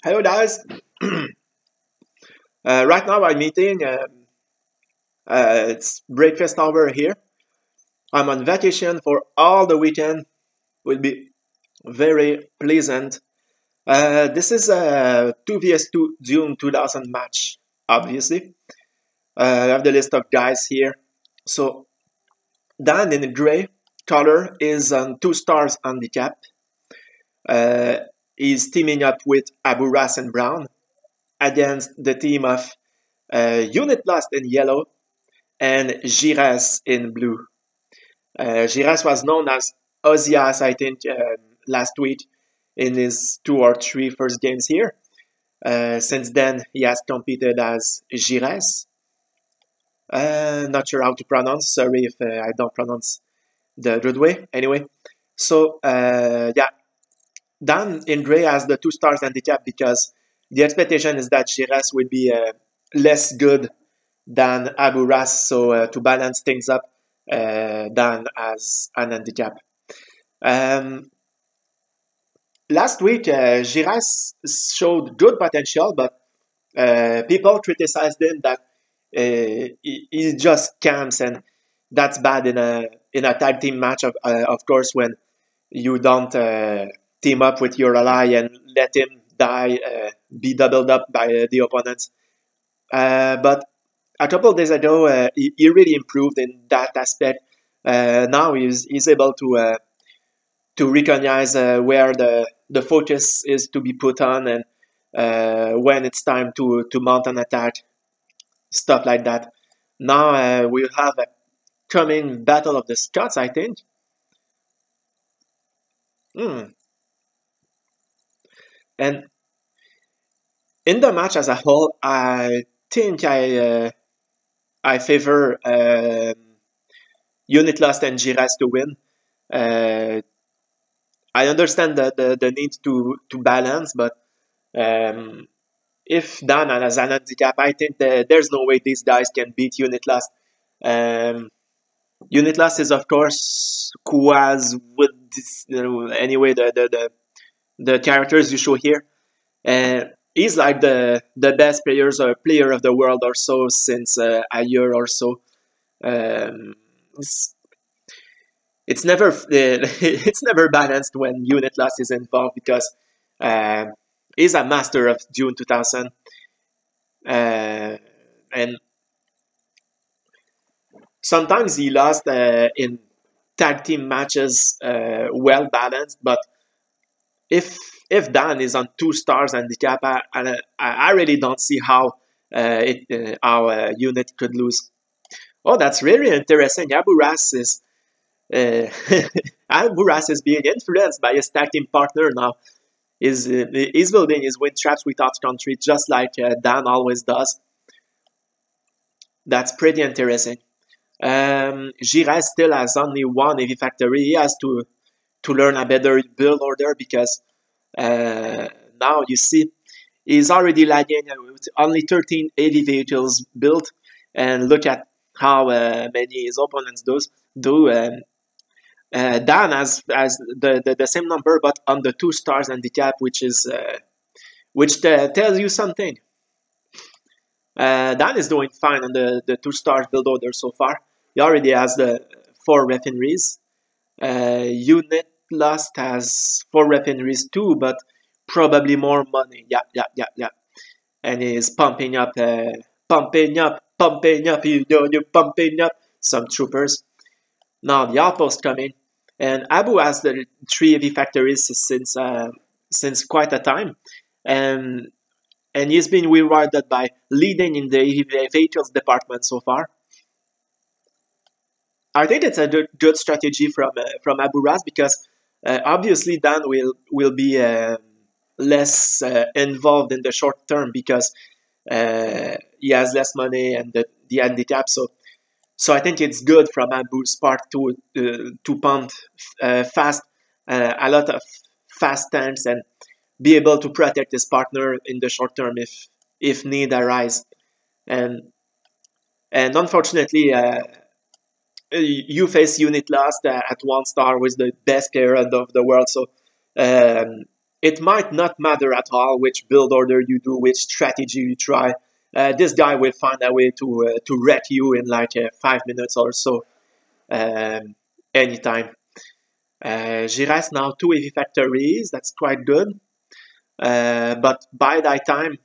Hello guys. Right now I'm eating. It's breakfast hour here. I'm on vacation for all the weekend. Will be very pleasant. This is a 2 vs 2 June 2000 match. Obviously, I have the list of guys here. So Dan in gray color is on 2 stars handicap. Uh, he's teaming up with Abu Ras and Brown against the team of Unit Lost in yellow and Giras in blue. Giras was known as Ozias, I think, last week in his 2 or 3 first games here. Since then, he has competed as Giras. Not sure how to pronounce. Sorry if I don't pronounce the good way. Anyway, so yeah, Dan in gray has the 2 stars handicap because the expectation is that Giras will be less good than Abu Ras, so to balance things up, Dan as an handicap. Last week, Giras showed good potential, but people criticized him that he just camps, and that's bad in a tag team match. Of course, when you don't team up with your ally and let him die, be doubled up by the opponents. But a couple of days ago, he really improved in that aspect. Now he's able to recognize where the focus is to be put on and when it's time to mount an attack, stuff like that. Now we'll have a coming Battle of the Scots, I think. And in the match as a whole, I think I favor Unit Lost and Giras to win. I understand the need to balance, but if Dan has an handicap, I think there's no way these guys can beat Unit Lost. Unit Lost is, of course, Quaz with this, anyway, the characters you show here. He's like the best player of the world or so since a year or so. It's never it's never balanced when Unit Lost is involved because he's a master of June 2000, and sometimes he lost in tag team matches well balanced. But if Dan is on 2 stars handicap, I really don't see how our unit could lose. Oh, that's really interesting. Abu Ras is Abu Ras is being influenced by his tag team partner now. He's building his win traps without country, just like Dan always does. That's pretty interesting. Giras still has only 1 heavy factory. He has to learn a better build order because now you see he's already lagging with only 13 heavy vehicles built, and look at how many his opponents do. Dan has the same number, but on the 2 stars handicap, which tells you something. Dan is doing fine on the 2 stars build order so far. He already has the 4 refineries. Unit Lost has 4 refineries too, but probably more money. Yeah. And he's pumping up some troopers. Now the outpost coming, and Abu has the 3 heavy factories since quite a time, and he's been rewarded by leading in the heavy vehicles department so far. I think it's a good strategy from Abu Ras because obviously Dan will be less involved in the short term because he has less money and the handicap. So I think it's good from Abu's part to pump fast a lot of fast tanks and be able to protect his partner in the short term if need arise. And unfortunately, you face Unit Lost at 1 star with the best player of the world. So it might not matter at all which build order you do, which strategy you try. This guy will find a way to wreck you in like 5 minutes or so, anytime. Giras now 2 heavy factories. That's quite good. But by that time,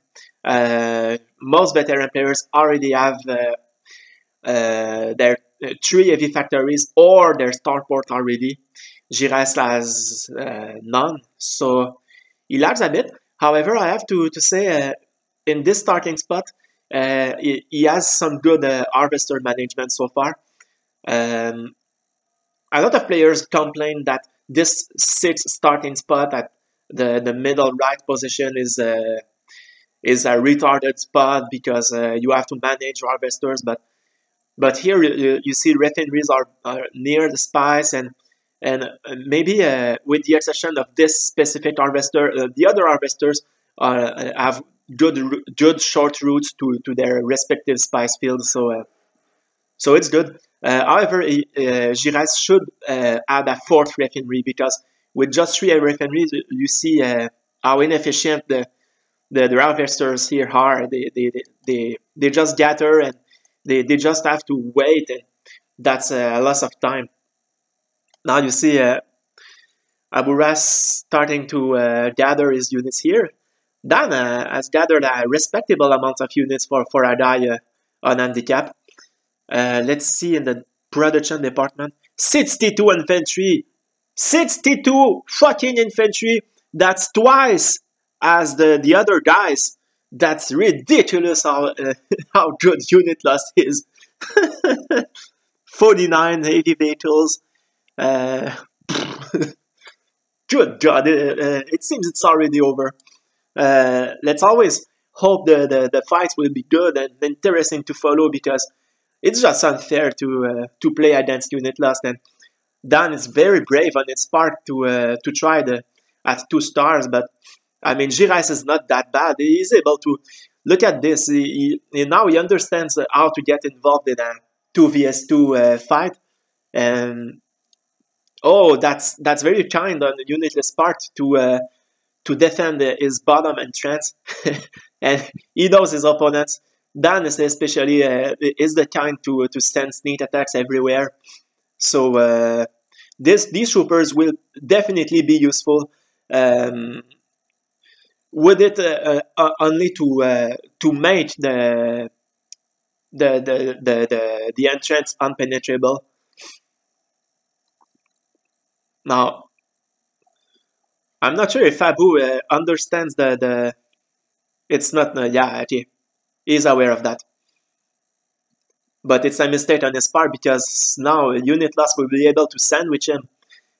most veteran players already have their 3 heavy factories or their starport already. Giras has none, so he lags a bit. However, I have to say, in this starting spot, he has some good harvester management so far. A lot of players complain that this 6th starting spot at the middle right position is a retarded spot because you have to manage harvesters, but here you see refineries are near the spice, and maybe with the exception of this specific harvester, the other harvesters have good short routes to their respective spice fields, so it's good. However, Giras should add a 4th refinery, because with just 3 refineries, you see how inefficient the harvesters here are. They just gather, and they just have to wait, and that's a loss of time. Now you see Aburas starting to gather his units here. Dan has gathered a respectable amount of units for Adai on handicap. Let's see in the production department. 62 infantry. 62 fucking infantry. That's twice as the other guys. That's ridiculous how how good unit loss is. 49 heavy vehicles. Good God, it seems it's already over. Let's always hope the fights will be good and interesting to follow, because it's just unfair to play against unit lost. And Dan is very brave on its part to try at 2 stars, but I mean, Giras is not that bad. He's able to look at this. Now he understands how to get involved in a 2 vs 2 fight. And oh, that's very kind on the unitless part to defend his bottom entrance, and he knows his opponents. Dan is especially is the kind to send sneak attacks everywhere. So these troopers will definitely be useful. Would it only to make the entrance unpenetrable? Now, I'm not sure if Abu understands the. It's not. Yeah, okay. He's aware of that. But it's a mistake on his part, because now unit loss will be able to sandwich him.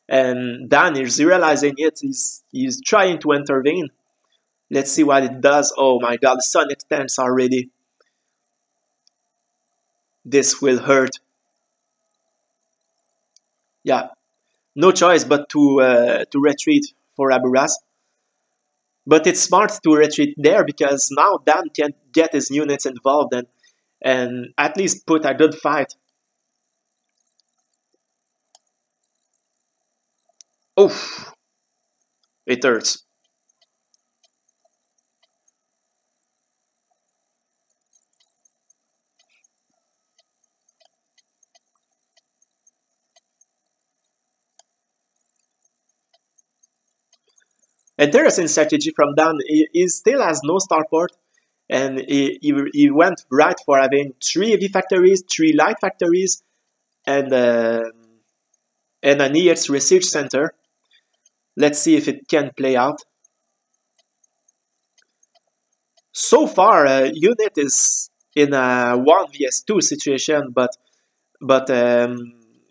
And Dan is realizing it. He's trying to intervene. Let's see what it does. Oh my god, the sun extends already. This will hurt. Yeah. No choice but to retreat for Aburas. But it's smart to retreat there, because now Dan can get his units involved and at least put a good fight. Oof. It hurts. Interesting strategy from Dan. He still has no starport, and he went right for having 3 heavy factories, 3 light factories, and an EX research center. Let's see if it can play out. So far, unit is in a 1 vs 2 situation, but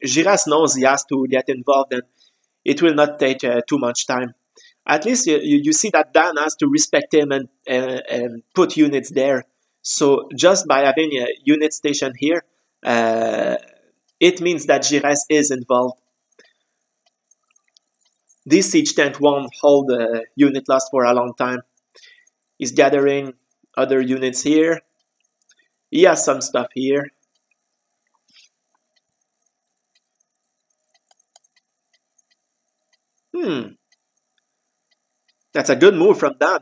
Giras knows he has to get involved, and it will not take too much time. At least you see that Dan has to respect him and put units there. So just by having a unit station here, it means that Giras is involved. This siege tent won't hold unit loss for a long time. He's gathering other units here. He has some stuff here. That's a good move from Dan.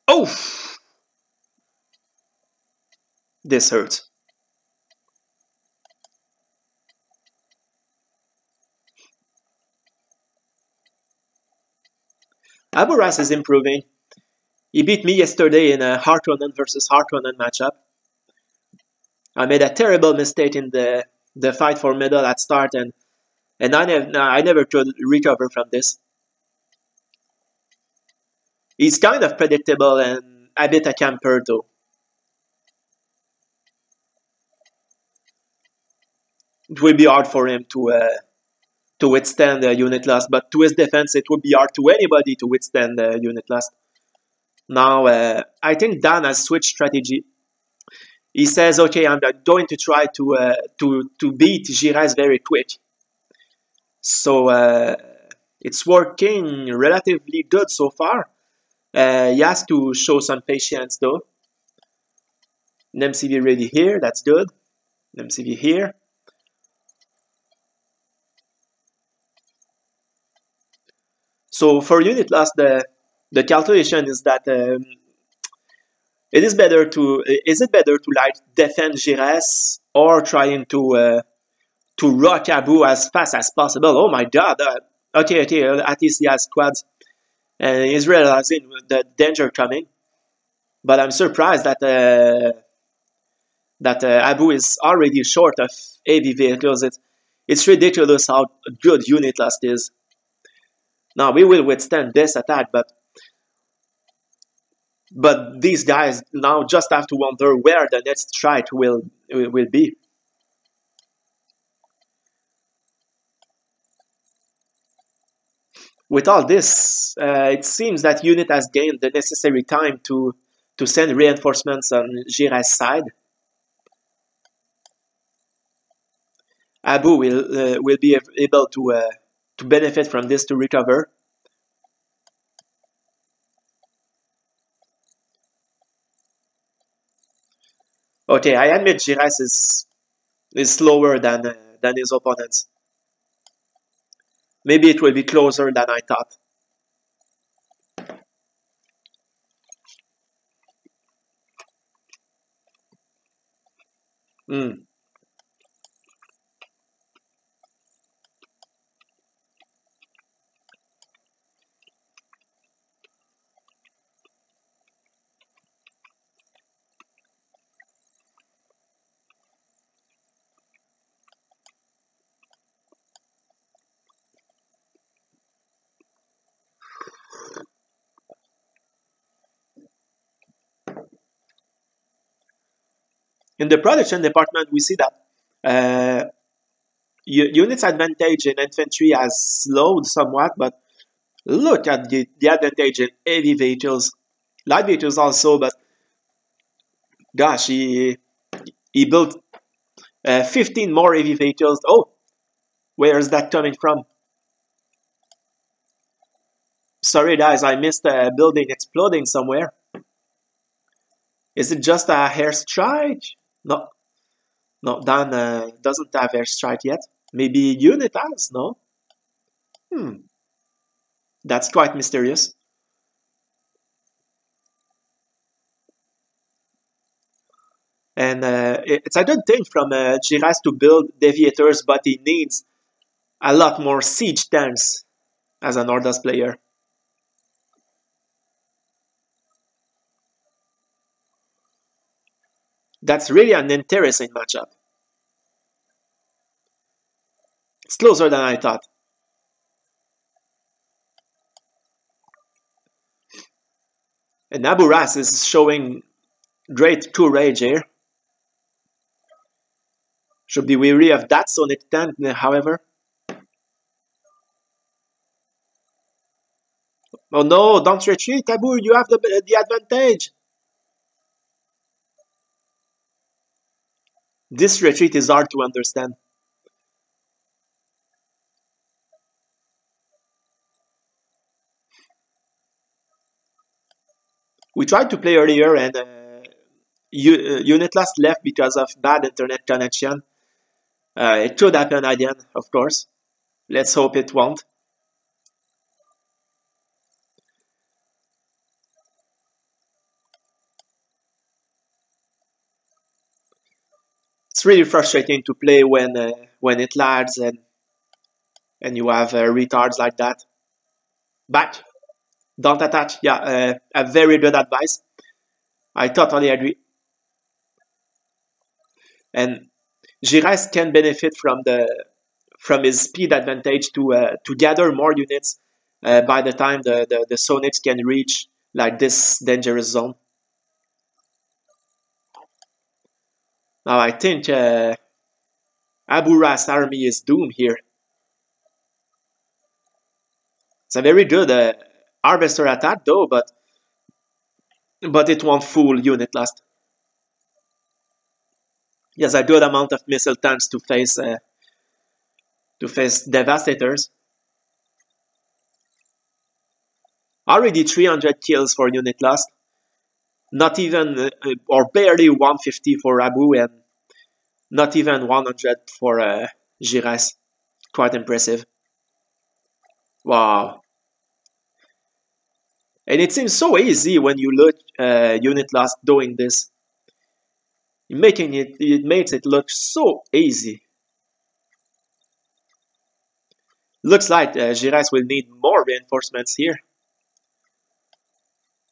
Oh! This hurts. Abu Ras is improving. He beat me yesterday in a Harkonnen versus Harkonnen matchup. I made a terrible mistake in the fight for medal at start, and I never could recover from this. He's kind of predictable and a bit a camper though. It will be hard for him to withstand a unit loss, but to his defense, it would be hard to anybody to withstand a unit loss. Now, I think Dan has switched strategy. He says, okay, I'm going to try to beat Giresse very quick. So it's working relatively good so far. He has to show some patience though. NemCV ready here, that's good. NemCV here. So for unit loss, the calculation is that is it better to like defend Giresse or trying to rock Abu as fast as possible? Oh my god! Okay, at least he has squads, and he's realizing the danger coming. But I'm surprised that Abu is already short of heavy vehicles. It's ridiculous how good unit loss is. Now we will withstand this attack, but these guys now just have to wonder where the next strike will be. With all this, it seems that unit has gained the necessary time to send reinforcements on Giresse's side. Abu will be able to benefit from this to recover. Okay, I admit Giresse is slower than his opponents. Maybe it will be closer than I thought. In the production department, we see that unit's advantage in infantry has slowed somewhat, but look at the advantage in heavy vehicles. Light vehicles also, but gosh, he built 15 more heavy vehicles. Oh, where is that coming from? Sorry guys, I missed a building exploding somewhere. Is it just a airstrike? No, Dan doesn't have airstrike yet. Maybe unit has, no? That's quite mysterious. And it's a good thing from Giresse to build deviators, but he needs a lot more siege tanks as an Ordos player. That's really an interesting matchup. It's closer than I thought. And Abu Ras is showing great courage here. Should be wary of that Sonic tank, however. Oh no, don't retreat, Abu, you have the advantage. This retreat is hard to understand. We tried to play earlier and unit loss left because of bad internet connection. It could happen again, of course. Let's hope it won't. It's really frustrating to play when it lags and you have retards like that. Back, don't attach. Yeah, a very good advice. I totally agree. And Giresse can benefit from his speed advantage to gather more units by the time the Sonics can reach like this dangerous zone. Now I think Aburas army is doomed here. It's a very good harvester attack though, but it won't fool unit last. He has a good amount of missile tanks to face devastators. Already 300 kills for unit lost. Not even or barely 150 for Abu and not even 100 for Giresse. Quite impressive. Wow. And it seems so easy when you look unit lost doing this. It makes it look so easy. Looks like Giresse will need more reinforcements here.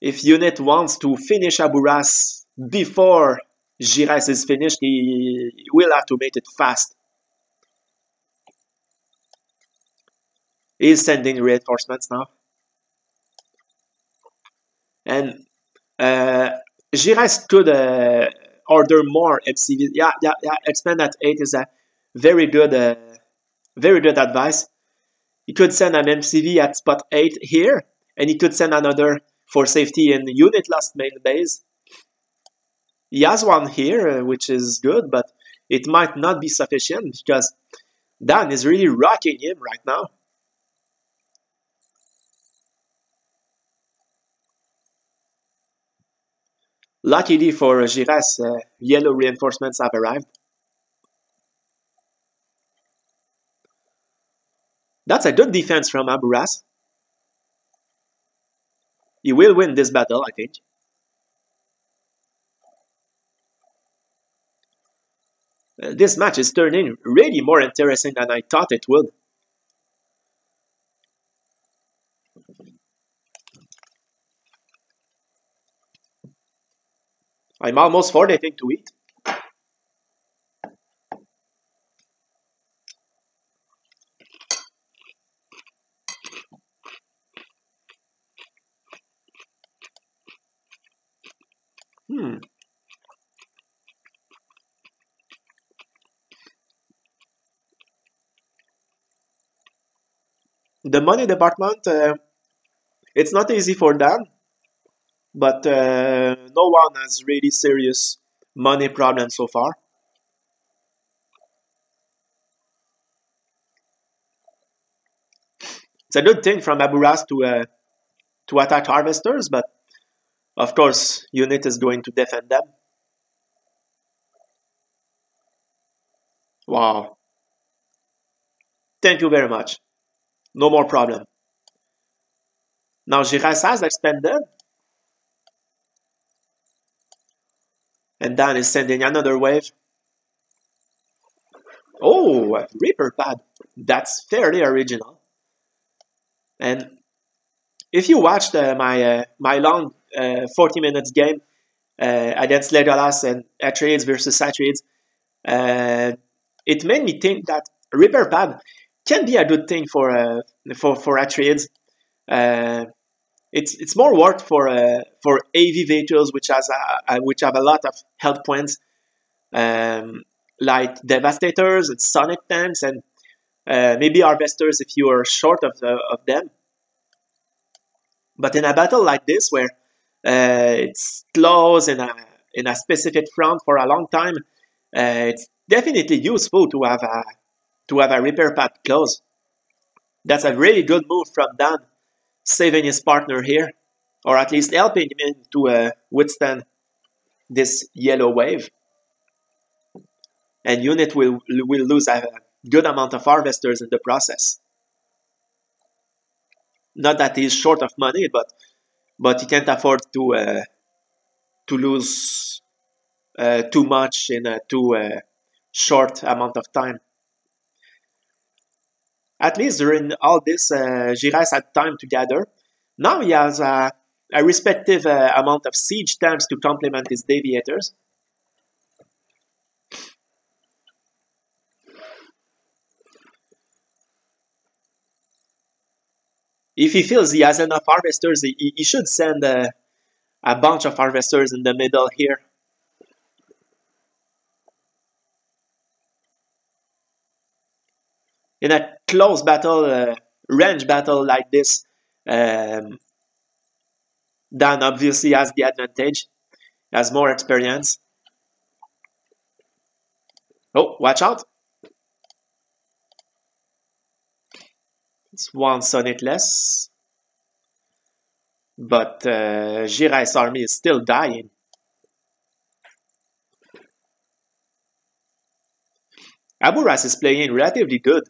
If unit wants to finish Aburas before Giresse is finished, he will have to make it fast. He's sending reinforcements now. And Giresse could order more MCV. Yeah, expand at 8 is a very good advice. He could send an MCV at spot 8 here, and he could send another for safety in unit lost main base. He has one here, which is good, but it might not be sufficient because Dan is really rocking him right now. Luckily for Giresse, yellow reinforcements have arrived. That's a good defense from Aburas. He will win this battle, I think. This match is turning really more interesting than I thought it would. I'm almost forgetting to eat. The money department, it's not easy for them, but no one has really serious money problems so far. It's a good thing from Aburas to attack harvesters, but of course, unit is going to defend them. Wow. Thank you very much. No more problem. Now Giresse has expanded. And Dan is sending another wave. Oh, a Reaper pad. That's fairly original. And if you watched my long 40 minutes game against Legolas and Atreides versus Atreides, it made me think that Reaper pad can be a good thing for Atreides. It's more work for AV vehicles which have a lot of health points, like Devastators and Sonic tanks, and maybe Harvesters if you are short of them. But in a battle like this, where it's close in a specific front for a long time, it's definitely useful to have a Reaper pad close. That's a really good move from Dan, saving his partner here, or at least helping him to withstand this yellow wave. and unit will lose a good amount of harvesters in the process. Not that he's short of money, but he can't afford to lose too much in a too short amount of time. At least during all this, Giresse had time to gather. Now he has a respective amount of siege tanks to complement his deviators. If he feels he has enough harvesters, he should send a bunch of harvesters in the middle here. In a close battle, range battle like this, Dan obviously has the advantage, has more experience. Oh, watch out! It's one Sonic less. But Giresse army is still dying. Aburas is playing relatively good.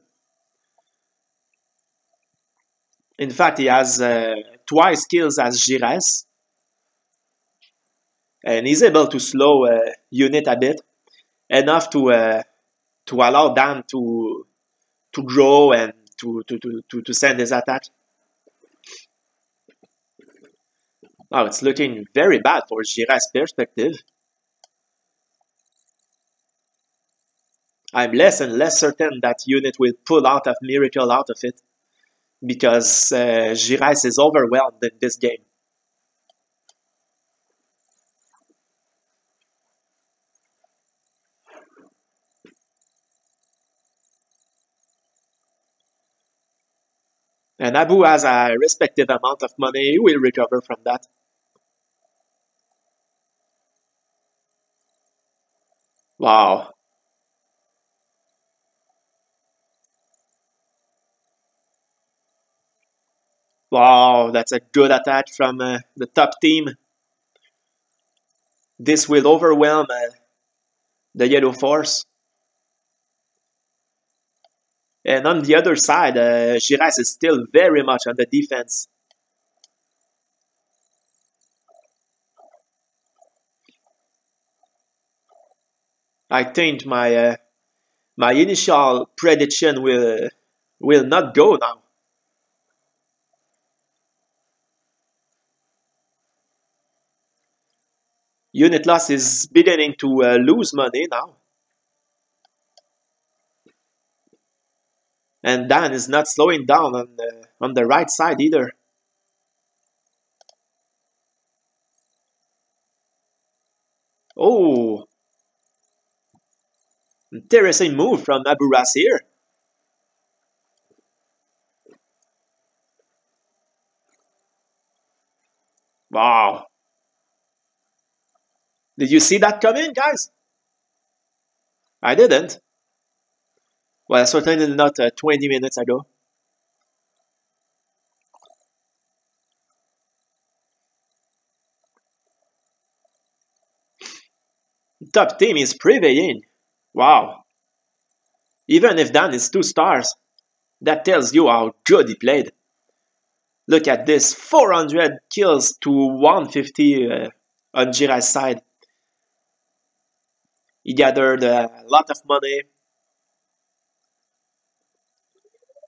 In fact, he has twice kills as Giresse. And he's able to slow unit a bit. Enough to allow Dan to grow and to send his attack. Now it's looking very bad for Giresse's perspective. I'm less and less certain that unit will pull out a miracle out of it, because Giresse is overwhelmed in this game. And Abu has a respective amount of money. He will recover from that. Wow. Wow, that's a good attack from the top team. This will overwhelm the Yellow Force. And on the other side, Giresse is still very much on the defense. I think my initial prediction will not go now. Unit loss is beginning to lose money now. And Dan is not slowing down on the right side either. Oh, interesting move from Aburas here. Wow. Did you see that coming, guys? I didn't. Well, certainly not 20 minutes ago. Top team is prevailing. Wow. Even if Dan is 2 stars, that tells you how good he played. Look at this, 400 kills to 150 on Giresse's side. He gathered a lot of money.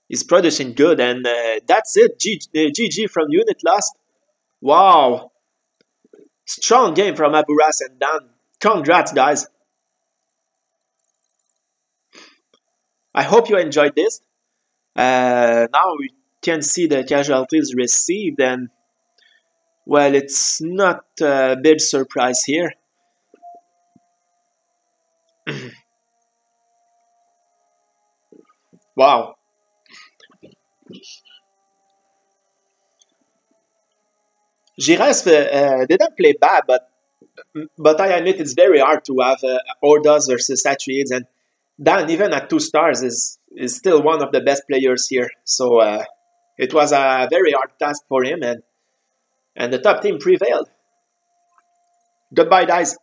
He's producing good, and that's it. GG from Unit Lost. Wow. Strong game from Aburas and Dan. Congrats, guys. I hope you enjoyed this. Now we can see the casualties received, and well, it's not a big surprise here. Wow. Giresse didn't play bad, but I admit it's very hard to have Hordas versus Atrides, and Dan, even at 2 stars, is still one of the best players here. So it was a very hard task for him, and the top team prevailed. Goodbye, guys.